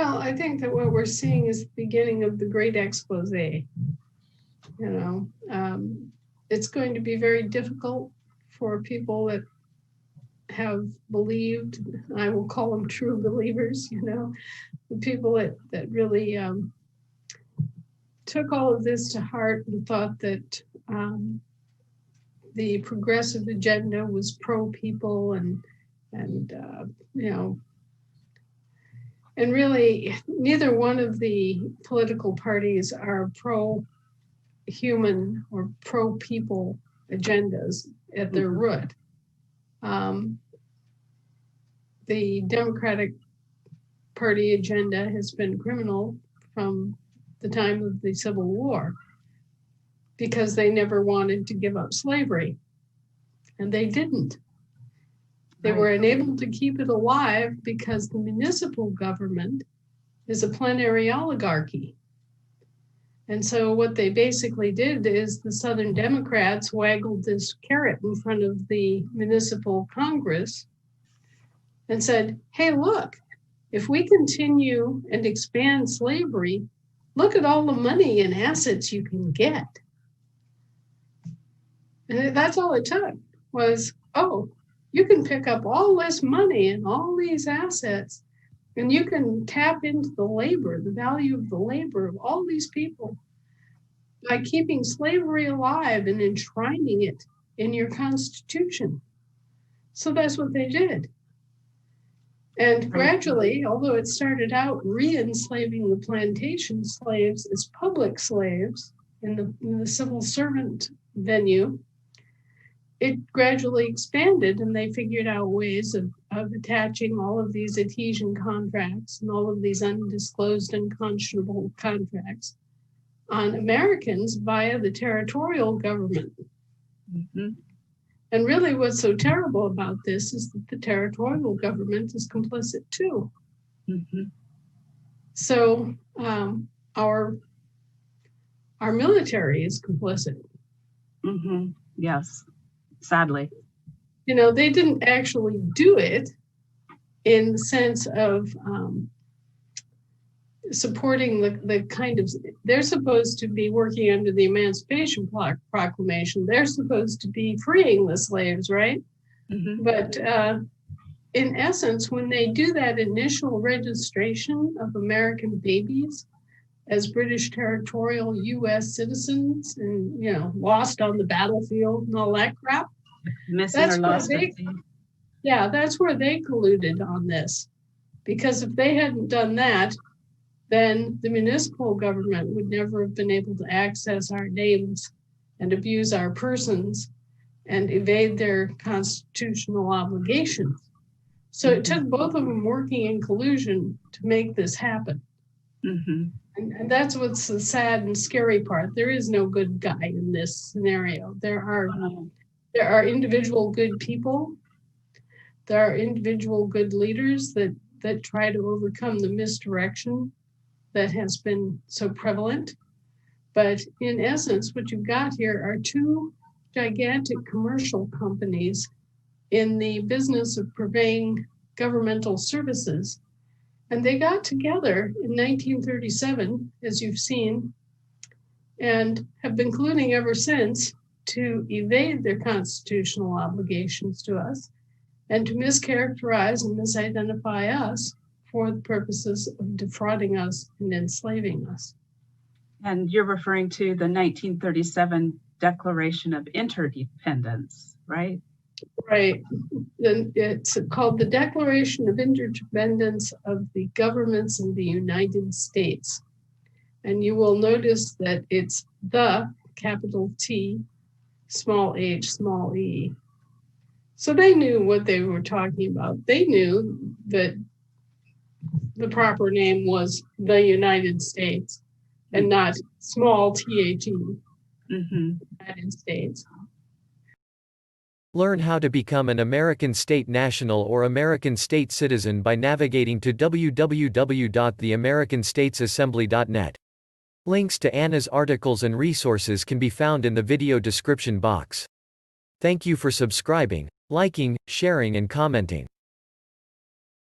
Well, I think that what we're seeing is the beginning of the great expose. It's going to be very difficult for people that have believed, I will call them true believers, the people that really took all of this to heart and thought that the progressive agenda was pro-people and really neither one of the political parties are pro-human or pro-people agendas at their root. The Democratic Party agenda has been criminal from the time of the Civil War because they never wanted to give up slavery, and they didn't. They were unable to keep it alive because the municipal government is a plenary oligarchy. And so what they basically did is the Southern Democrats waggled this carrot in front of the municipal Congress and said, hey, look, if we continue and expand slavery, look at all the money and assets you can get. And that's all it took was, you can pick up all this money and all these assets, and you can tap into the labor, the value of the labor of all these people by keeping slavery alive and enshrining it in your Constitution. So that's what they did. And gradually, although it started out re-enslaving the plantation slaves as public slaves in the civil servant venue, it gradually expanded, and they figured out ways of attaching all of these adhesion contracts and all of these undisclosed unconscionable contracts on Americans via the territorial government. Mm-hmm. And really what's so terrible about this is that the territorial government is complicit too. Mm-hmm. So our military is complicit. Mm-hmm. Yes, sadly. They didn't actually do it in the sense of supporting the kind of, they're supposed to be working under the Emancipation Proclamation. They're supposed to be freeing the slaves, right? Mm-hmm. But in essence, when they do that initial registration of American babies as British territorial U.S. citizens and, lost on the battlefield and all that crap, that's where they colluded on this. Because if they hadn't done that, then the municipal government would never have been able to access our names and abuse our persons and evade their constitutional obligations. So it took both of them working in collusion to make this happen. Mm-hmm. And that's what's the sad and scary part. There is no good guy in this scenario. There are individual good people. There are individual good leaders that try to overcome the misdirection that has been so prevalent. But in essence, what you've got here are two gigantic commercial companies in the business of purveying governmental services. And they got together in 1937, as you've seen, and have been colluding ever since to evade their constitutional obligations to us and to mischaracterize and misidentify us for the purposes of defrauding us and enslaving us. And you're referring to the 1937 Declaration of Interdependence, right? Right. It's called the Declaration of Interdependence of the Governments in the United States. And you will notice that it's the capital T, small h, small e. So they knew what they were talking about. They knew that the proper name was the United States and not small THE, United States. Learn how to become an American state national or American state citizen by navigating to www.theamericanstatesassembly.net. Links to Anna's articles and resources can be found in the video description box. Thank you for subscribing, liking, sharing, and commenting.